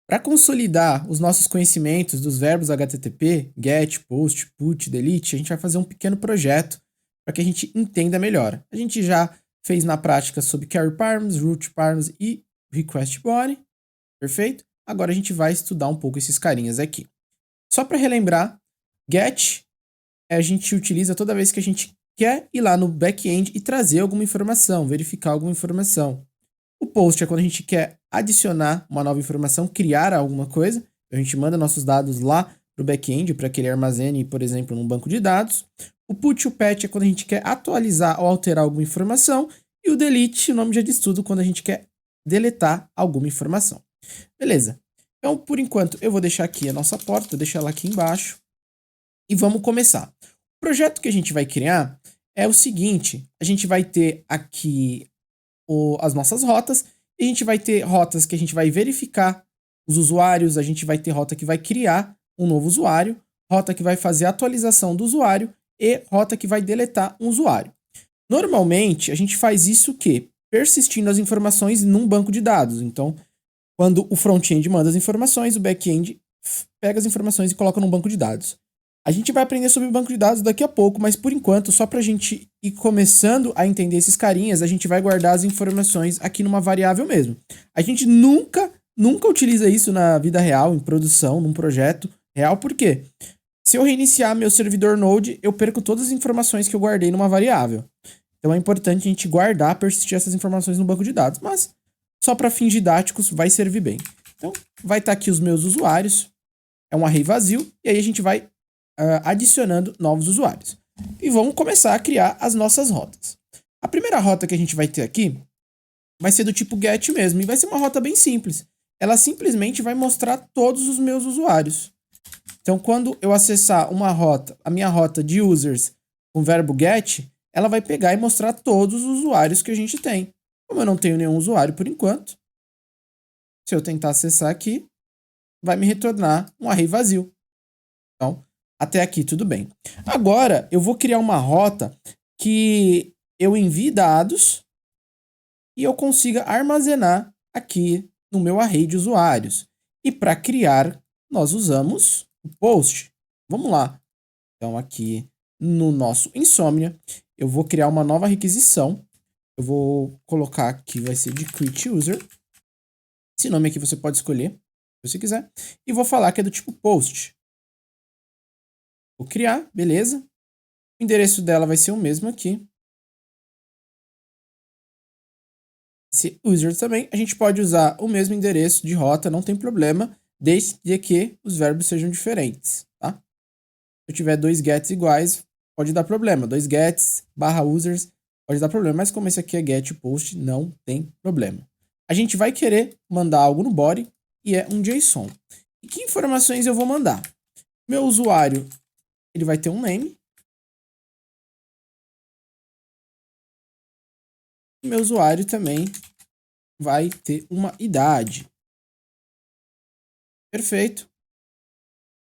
Para consolidar os nossos conhecimentos dos verbos HTTP, get, post, put, delete, a gente vai fazer um pequeno projeto para que a gente entenda melhor. A gente já fez na prática sobre carry params, root params e request body, perfeito? Agora a gente vai estudar um pouco esses carinhas aqui. Só para relembrar, get a gente utiliza toda vez que a gente quer ir lá no back-end e trazer alguma informação, verificar alguma informação. O post é quando a gente quer adicionar uma nova informação, criar alguma coisa. A gente manda nossos dados lá para o back-end para que ele armazene, por exemplo, num banco de dados. O put e o patch é quando a gente quer atualizar ou alterar alguma informação. E o delete, o nome já diz tudo, quando a gente quer deletar alguma informação. Beleza. Então, por enquanto, eu vou deixar aqui a nossa porta, vou deixar ela aqui embaixo. E vamos começar. O projeto que a gente vai criar é o seguinte: a gente vai ter aqui as nossas rotas, e a gente vai ter rotas que a gente vai verificar os usuários, a gente vai ter rota que vai criar um novo usuário, rota que vai fazer a atualização do usuário e rota que vai deletar um usuário. Normalmente, a gente faz isso o quê? Persistindo as informações num banco de dados. Então, quando o front-end manda as informações, o back-end pega as informações e coloca num banco de dados. A gente vai aprender sobre banco de dados daqui a pouco, mas por enquanto, só para a gente ir começando a entender esses carinhas, a gente vai guardar as informações aqui numa variável mesmo. A gente nunca utiliza isso na vida real, em produção, num projeto real, por quê? Se eu reiniciar meu servidor Node, eu perco todas as informações que eu guardei numa variável. Então é importante a gente guardar, persistir essas informações no banco de dados, mas só para fins didáticos vai servir bem. Então vai estar aqui os meus usuários, é um array vazio, e aí a gente vai adicionando novos usuários. E vamos começar a criar as nossas rotas. A primeira rota que a gente vai ter aqui vai ser do tipo get mesmo, e vai ser uma rota bem simples. Ela simplesmente vai mostrar todos os meus usuários. Então, quando eu acessar uma rota, a minha rota de users com o verbo get, ela vai pegar e mostrar todos os usuários que a gente tem. Como eu não tenho nenhum usuário por enquanto, se eu tentar acessar aqui, vai me retornar um array vazio. Então, até aqui tudo bem. Agora, eu vou criar uma rota que eu envie dados e eu consiga armazenar aqui no meu array de usuários. E para criar, nós usamos o post. Vamos lá. Então, aqui no nosso Insomnia, eu vou criar uma nova requisição. Eu vou colocar aqui, vai ser de create user. Esse nome aqui você pode escolher, se você quiser. E vou falar que é do tipo post. Vou criar, beleza. O endereço dela vai ser o mesmo aqui. Esse user também, a gente pode usar o mesmo endereço de rota, não tem problema, desde que os verbos sejam diferentes, tá? Se eu tiver dois gets iguais, pode dar problema. Dois gets / users pode dar problema, mas como esse aqui é get post, não tem problema. A gente vai querer mandar algo no body e é um JSON. E que informações eu vou mandar? Meu usuário, ele vai ter um name. E meu usuário também vai ter uma idade. Perfeito.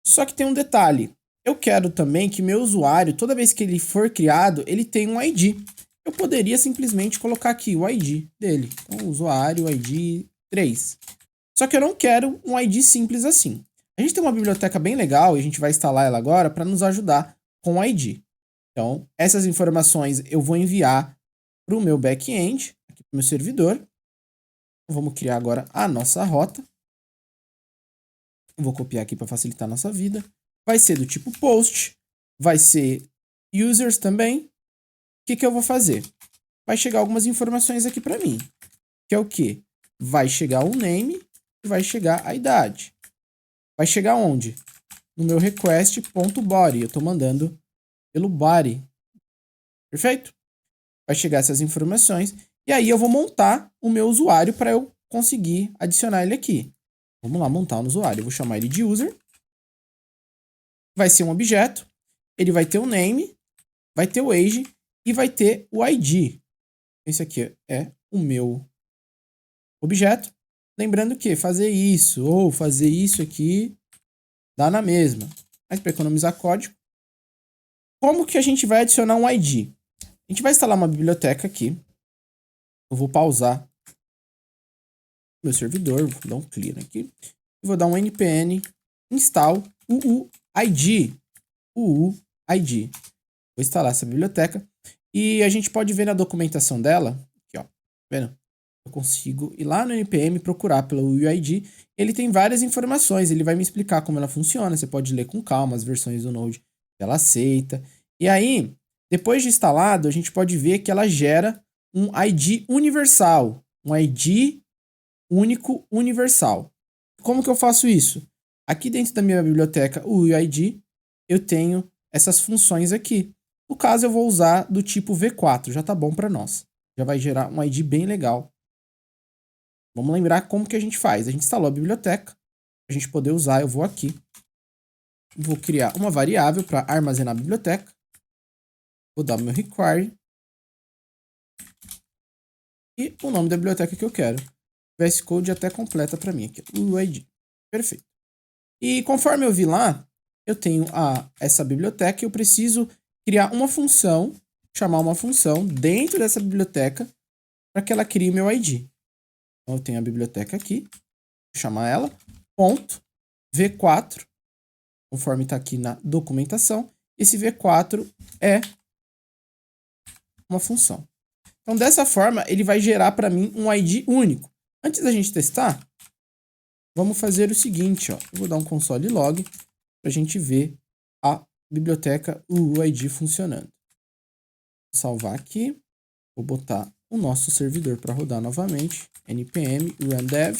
Só que tem um detalhe. Eu quero também que meu usuário, toda vez que ele for criado, ele tenha um ID. Eu poderia simplesmente colocar aqui o ID dele. Então, usuário ID 3. Só que eu não quero um ID simples assim. A gente tem uma biblioteca bem legal e a gente vai instalar ela agora para nos ajudar com o ID. Então, essas informações eu vou enviar para o meu back-end, aqui para o meu servidor. Vamos criar agora a nossa rota. Vou copiar aqui para facilitar a nossa vida. Vai ser do tipo post, vai ser users também. O que eu vou fazer? Vai chegar algumas informações aqui para mim, que é o quê? Vai chegar o name e vai chegar a idade. Vai chegar onde? No meu request.body. Eu estou mandando pelo body. Perfeito? Vai chegar essas informações e aí eu vou montar o meu usuário para eu conseguir adicionar ele aqui. Vamos lá montar um usuário. Eu vou chamar ele de user. Vai ser um objeto. Ele vai ter o name, vai ter o age e vai ter o ID. Esse aqui é o meu objeto. Lembrando que fazer isso ou fazer isso aqui dá na mesma. Mas para economizar código, como que a gente vai adicionar um ID? A gente vai instalar uma biblioteca aqui. Eu vou pausar meu servidor, vou dar um clear aqui. vou dar um npm install uuid. uuid. Vou instalar essa biblioteca. E a gente pode ver na documentação dela, aqui ó, tá vendo? Eu consigo ir lá no npm, procurar pelo UUID. Ele tem várias informações, ele vai me explicar como ela funciona. Você pode ler com calma as versões do Node que ela aceita. E aí, depois de instalado, a gente pode ver que ela gera um ID universal. Um ID único universal. Como que eu faço isso? Aqui dentro da minha biblioteca UUID, eu tenho essas funções aqui. No caso, eu vou usar do tipo V4, já tá bom para nós. Já vai gerar um ID bem legal. Vamos lembrar como que a gente faz. A gente instalou a biblioteca. Para a gente poder usar, eu vou aqui. Vou criar uma variável para armazenar a biblioteca. Vou dar o meu require. E o nome da biblioteca que eu quero. VS Code até completa para mim aqui. UUID. Perfeito. E conforme eu vi lá, eu tenho essa biblioteca e eu preciso criar uma função, chamar uma função dentro dessa biblioteca para que ela crie meu ID. Então, eu tenho a biblioteca aqui, vou chamar ela, ponto, V4, conforme está aqui na documentação. Esse V4 é uma função. Então, dessa forma, ele vai gerar para mim um ID único. Antes da gente testar, vamos fazer o seguinte, ó. Eu vou dar um console log para a gente ver a biblioteca UUID funcionando. Vou salvar aqui. Vou botar o nosso servidor para rodar novamente. npm rundev.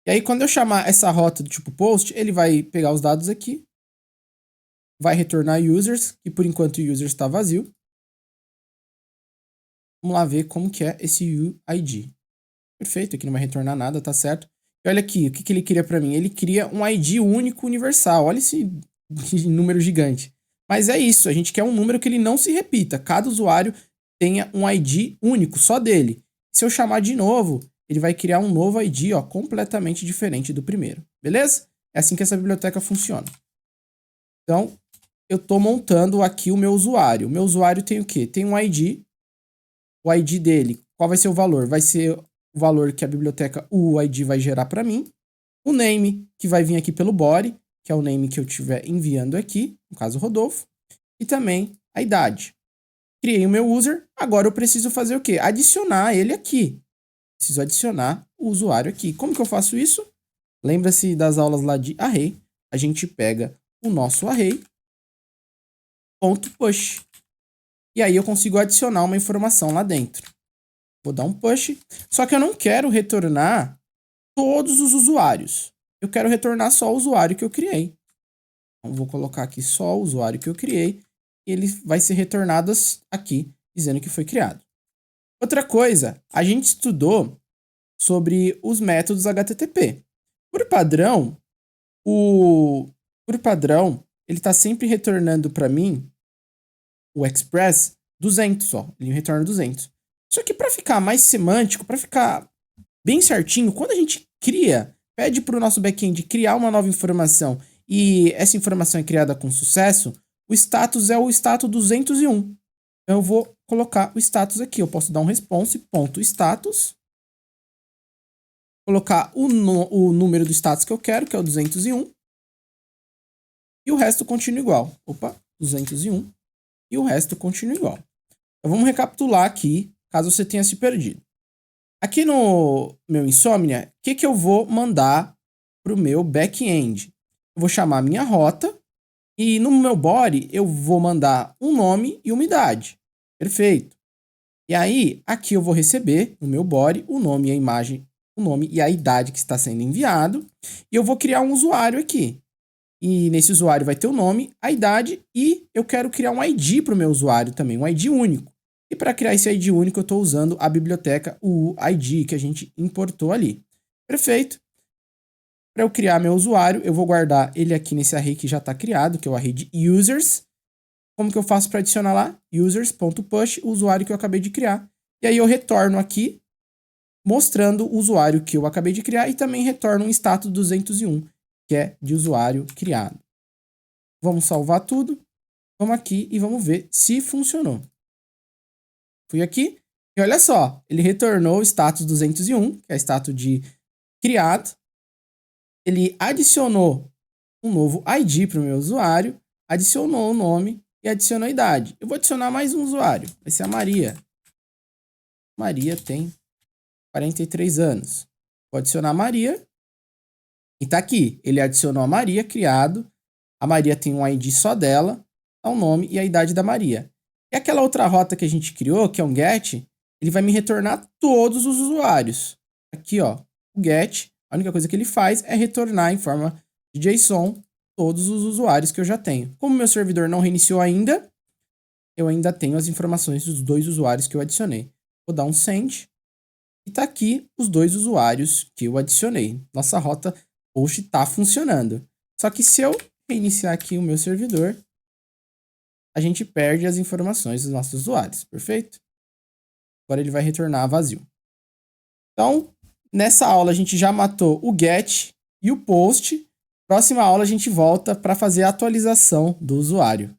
E aí, quando eu chamar essa rota do tipo post, ele vai pegar os dados aqui. Vai retornar users, que por enquanto o user está vazio. Vamos lá ver como que é esse UID. Perfeito, aqui não vai retornar nada, tá certo. E olha aqui, o que que ele cria para mim? Ele cria um ID único universal. Olha esse número gigante. Mas é isso, a gente quer um número que ele não se repita. Cada usuário tenha um ID único, só dele. Se eu chamar de novo, ele vai criar um novo ID, ó, completamente diferente do primeiro. Beleza? É assim que essa biblioteca funciona. Então, eu estou montando aqui o meu usuário. O meu usuário tem o quê? Tem um ID. O ID dele, qual vai ser o valor? Vai ser o valor que a biblioteca UUID vai gerar para mim. O name, que vai vir aqui pelo body, que é o name que eu estiver enviando aqui, no caso Rodolfo. E também a idade. Criei o meu user, agora eu preciso fazer o quê? Adicionar ele aqui. Preciso adicionar o usuário aqui. Como que eu faço isso? Lembra-se das aulas lá de array. A gente pega o nosso array, ponto push. E aí eu consigo adicionar uma informação lá dentro. Vou dar um push, só que eu não quero retornar todos os usuários. Eu quero retornar só o usuário que eu criei. Então, vou colocar aqui só o usuário que eu criei e ele vai ser retornado aqui, dizendo que foi criado. Outra coisa, a gente estudou sobre os métodos HTTP. Por padrão, ele está sempre retornando para mim o Express 200, ó. Ele retorna 200. Só que para ficar mais semântico, para ficar bem certinho, quando a gente pede para o nosso back-end criar uma nova informação e essa informação é criada com sucesso, o status é o status 201. Então eu vou colocar o status aqui. Eu posso dar um response.status, colocar o número do status que eu quero, que é o 201, e o resto continua igual. Opa, 201, e o resto continua igual. Então vamos recapitular aqui, caso você tenha se perdido. Aqui no meu Insomnia, o que eu vou mandar para o meu back-end? Eu vou chamar a minha rota e no meu body eu vou mandar um nome e uma idade. Perfeito. E aí, aqui eu vou receber no meu body o nome e a imagem, o nome e a idade que está sendo enviado. E eu vou criar um usuário aqui. E nesse usuário vai ter o nome, a idade e eu quero criar um ID para o meu usuário também, um ID único. E para criar esse ID único, eu estou usando a biblioteca UUID que a gente importou ali. Perfeito. Para eu criar meu usuário, eu vou guardar ele aqui nesse array que já está criado, que é o array de users. Como que eu faço para adicionar lá? Users.push, o usuário que eu acabei de criar. E aí eu retorno aqui, mostrando o usuário que eu acabei de criar e também retorno um status 201, que é de usuário criado. Vamos salvar tudo. Vamos aqui e vamos ver se funcionou. Fui aqui e olha só, ele retornou o status 201, que é status de criado, ele adicionou um novo ID para o meu usuário, adicionou o nome e adicionou a idade. Eu vou adicionar mais um usuário, vai ser a Maria. Maria tem 43 anos. Vou adicionar a Maria. E tá aqui, ele adicionou a Maria, criado. A Maria tem um ID só dela, o nome e a idade da Maria. E aquela outra rota que a gente criou, que é um get, ele vai me retornar todos os usuários. Aqui, ó, o get, a única coisa que ele faz é retornar em forma de JSON todos os usuários que eu já tenho. Como meu servidor não reiniciou ainda, eu ainda tenho as informações dos 2 usuários que eu adicionei. Vou dar um send. E tá aqui os 2 usuários que eu adicionei. Nossa rota post tá funcionando. Só que se eu reiniciar aqui o meu servidor, a gente perde as informações dos nossos usuários, perfeito? Agora ele vai retornar vazio. Então, nessa aula a gente já matou o get e o post. Próxima aula a gente volta para fazer a atualização do usuário.